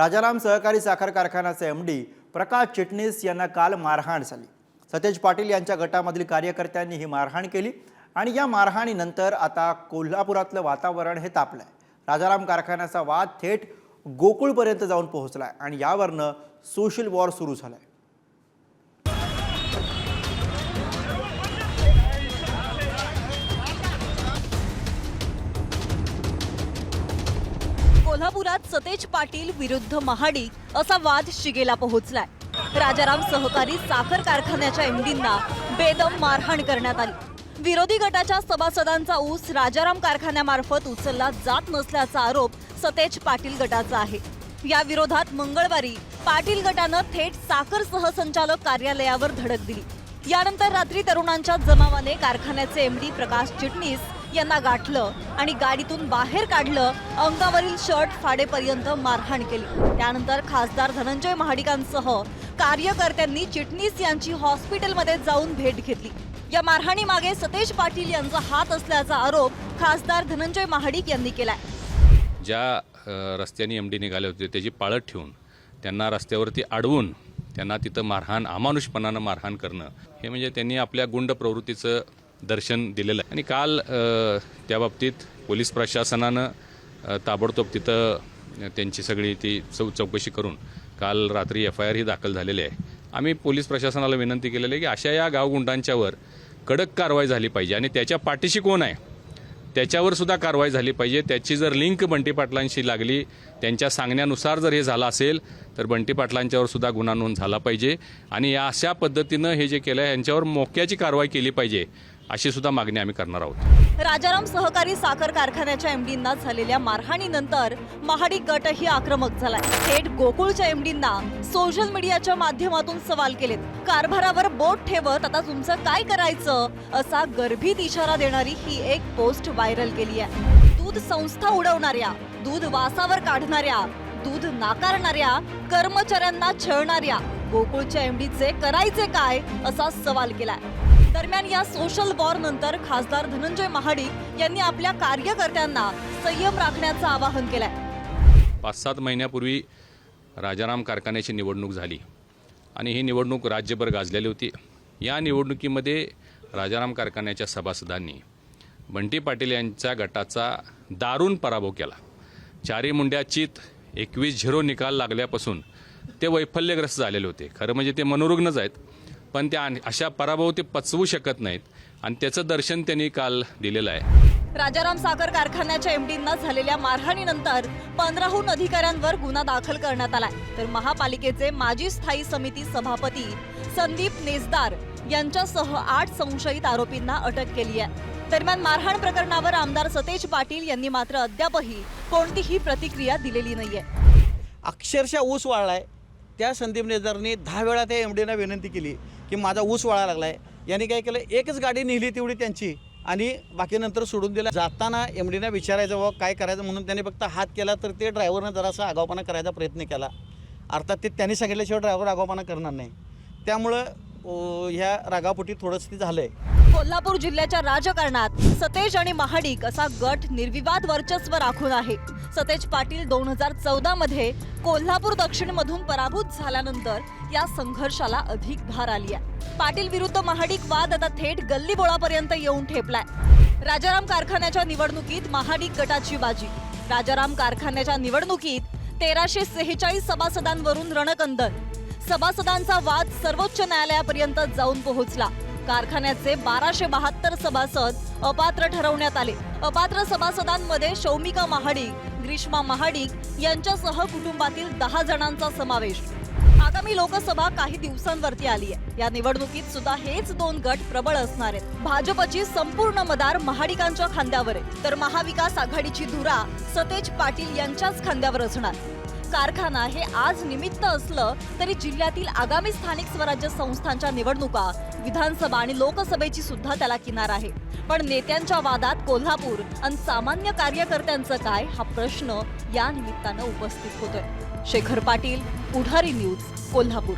राजाराम सहकारी साखर कारखान्याचे एमडी प्रकाश चिटणीस यांना काल मारहाण झाली। सतेज पाटील यांच्या गटामधील कार्यकर्त्यांनी ही मारहाण केली आणि या मारहाणीनंतर आता कोल्हापुरातलं वातावरण हे तापलंय। राजाराम कारखान्याचा वाद थेट गोकुळपर्यंत जाऊन पोहोचलाय आणि यावरनं सोशल वॉर सुरू झालाय। कोल्हापुरात सतेज पाटील विरुद्ध महाडिक असा वाद शिगेला पोहोचलाय। राजाराम सहकारी साखर कारखान्याच्या एमडींना बेदम मारहाण करण्यात आली। विरोधी गटाच्या सभासदांचा ऊस राजाराम कारखान्यामार्फत उचलला जात नसल्याचा आरोप सतेज पाटील गटाचा आहे। या विरोधात मंगळवारी पाटील गटानं थेट साखर सहसंचालक कार्यालयावर धडक दिली। यानंतर रात्री तरुणांच्या जमावाने कारखान्याचे एमडी प्रकाश चिटणीस यांना गाठलं आणि गाडीतून बाहेर काढलं। अंगावरील शर्ट फाडेपर्यंत मारहाण केली। त्यानंतर खासदार धनंजय महाडिकांसह कार्यकर्त्यांनी चिटणीस यांची हॉस्पिटलमध्ये जाऊन भेट घेतली। या मारहाणी मागे सतेज पाटील यांचा हात असल्याचा आरोप खासदार धनंजय महाडिक यांनी केलाय। ज्या रस्त्याने एमडी निघाले होते त्याची पाळत ठेवून त्यांना रस्त्यावरती अडवून त्यांना तिथं मारहाण अमानुषपणानं मारहाण करणं हे म्हणजे त्यांनी आपल्या गुंड प्रवृत्तीचं दर्शन दिलेलं आहे। आणि काल त्या बाबतीत पोलीस प्रशासनानं ताबडतोब तिथं त्यांची सगळी ती चौकशी करून काल रात्री FIR ही दाखल झालेली आहे। आम्ही पोलीस प्रशासनाला विनंती केलेली आहे की अशा या गावगुंडांच्यावर कडक कारवाई झाली पाहिजे आणि त्याच्या पाठीशी कोण आहे त्याच्यावर सुद्धा कारवाई झाली पाहिजे। त्याची जर लिंक बंटी पाटलांशी लागली त्यांच्या सांगण्यानुसार जर हे झालं असेल तर बंटी पाटलांच्यावर सुद्धा गुन्हा नोंद झाला पाहिजे आणि या अशा पद्धतीनं हे जे केलं आहे यांच्यावर मोक्याची कारवाई केली पाहिजे अशी सुद्धा मागणी आम्ही करणार आहोत। राजाराम सहकारी साखर कारखान्याच्या एमडींना झालेल्या मारहाणीनंतर महाडिक गटही आक्रमक झालाय। थेट गोकुळच्या एमडींना सोशल मीडियाच्या माध्यमातून सवाल केलेत। कारभारावर बोट ठेवत आता तुमचं काय करायचं असा गर्भित इशारा देणारी ही एक पोस्ट व्हायरल केली आहे। दूध संस्था उडवणाऱ्या, दूध वासावर काढणाऱ्या, दूध नाकारणाऱ्या, कर्मचाऱ्यांना छळणाऱ्या गोकुळच्या एमडीचे करायचे काय असा सवाल केलाय। दरम्यान या सोशल वॉर नंतर खासदार धनंजय महाडिक यांनी आपल्या कार्यकर्त्यांना संयम राखण्याचं आवाहन केलंय। 5-7 महिन्यापूर्वी राजाराम कारखान्याची निवडणूक झाली आणि ही निवडणूक राज्यभर गाजलेली होती। या निवडणुकीमध्ये राजाराम कारखान्याच्या सभासदांनी बंटी पाटील यांच्या गटाचा दारुण पराभव केला। चारी मुंड्या चित 21-0 निकाल लागल्यापासून ते वैफल्यग्रस्त झालेले होते। खरं म्हणजे ते मनोरुग्णच आहेत पण त्या अशा पराभव ते पचवू शकत नाहीत आणि त्याचं दर्शन त्यांनी काल दिलेलं आहे। राजाराम साखर कारखान्याच्या एमडींना झालेल्या मारहाणीनंतर 15हून अधिकाऱ्यांवर गुन्हा दाखल करण्यात आलाय। तर महापालिकेचे माजी स्थायी समिती सभापती संदीप नेसदार यांच्यासह 8 संशयित आरोपींना अटक केली आहे। दरम्यान मारहाण प्रकरणावर आमदार सतेज पाटील यांनी मात्र अद्यापही कोणतीही प्रतिक्रिया दिलेली नाहीये। अक्षरशः ऊस वाळलाय। त्या संदीप नेसदारनी 10 वेळा त्या एमडीना विनंती केली की माझा ऊस वाळा लागलाय। यांनी काय केलं, एकच गाडी नेली तेवढी त्यांची आणि बाकी नंतर सोडून दिला। जाताना एमडीना विचारायचं बाबा काय करायचं म्हणून त्यांनी फक्त हात केला तर ते ड्रायव्हरनं जरासा आगाऊपणा करायचा प्रयत्न केला। अर्थात ते त्यांनी सांगितल्याशिवाय ड्रायव्हर आगाऊपणा करणार नाही। त्यामुळं ह्या रागापोटी थोडंसं झालंय। कोल्हापूर जिल्ह्याच्या राजकारणात सतेज आणि महाडिक असा गट निर्विवाद वर्चस्व राखून आहे। सतेज पाटील 2014 मध्ये कोल्हापूर दक्षिण मधून पराभूत झाल्यानंतर या संघर्षाला अधिक धार आली आहे। पाटील विरुद्ध महाडिक वाद आता थेट गल्लीबोळापर्यंत येऊन ठेपलाय। राजाराम कारखान्याच्या निवडणुकीत महाडिक गटाची बाजी। राजाराम कारखान्याच्या निवडणुकीत 1346 सभासदांवरून रणकंदन। सभासदांचा वाद सर्वोच्च न्यायालयापर्यंत जाऊन पोहोचला। कारखान्याचे 1272 सभासद अपात्र ठरवण्यात आले। अपात्र सभासदांमध्ये शौमिका महाडिक, ग्रीष्मा महाडिक यांच्यासह कुटुंबातील 10 जणांचा समावेश। आगामी लोकसभा काही दिवसांवरती आली आहे। या निवडणुकीत सुद्धा हेच 2 गट प्रबळ असणार आहेत। भाजपची संपूर्ण मदार महाडिकांच्या खांद्यावर आहे तर महाविकास आघाडीची धुरा सतेज पाटील यांच्याच खांद्यावर असणार। कारखाना हे आज निमित्त असलं तरी जिल्ह्यातील आगामी स्थानिक स्वराज्य संस्थांच्या निवडणुका, विधानसभा आणि लोकसभेची सुद्धा त्याला किनार आहे। पण नेत्यांच्या वादात कोल्हापूर आणि सामान्य कार्यकर्त्यांचं काय हा प्रश्न या निमित्तानं उपस्थित होतोय। शेखर पाटील, पुढारी न्यूज, कोल्हापूर।